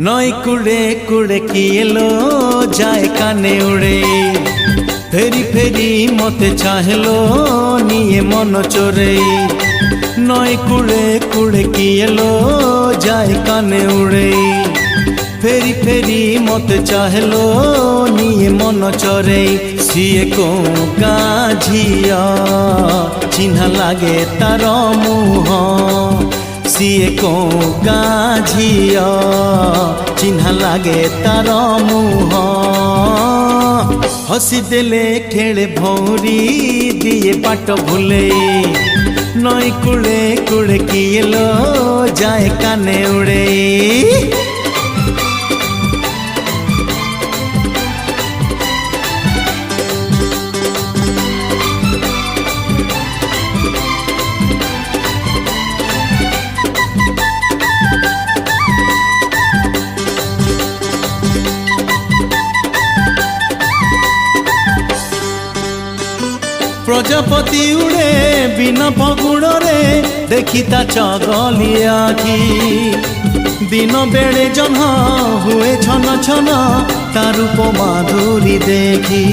নয় কুড়ে কুড়ে কি এলো যায় কানে উড়ে ফেরি ফেরি মতে চাহলো নিয়ে মন চোরে নয় কুড়ে কুড়ে কি এলো যায় কানে উড়ে ফেরি ফেরি মতে চাহলো নিয়ে মন চরে সিয়ে কো গাঝিয়া চিহ্না লাগে তার মুহ সিয়ে কো গাঝিয়া চিহ্না লাগে তার মুহ हसी देले खेले भौरी दिए बाट भूले नई कुड़े कुड़े किलो जाए काने उड़े प्रजापति उड़े बिना फगुड़े देखी ता चगली आखि दिन बेड़े जन्ह हुए छन छन तार रूप माधुरी देखी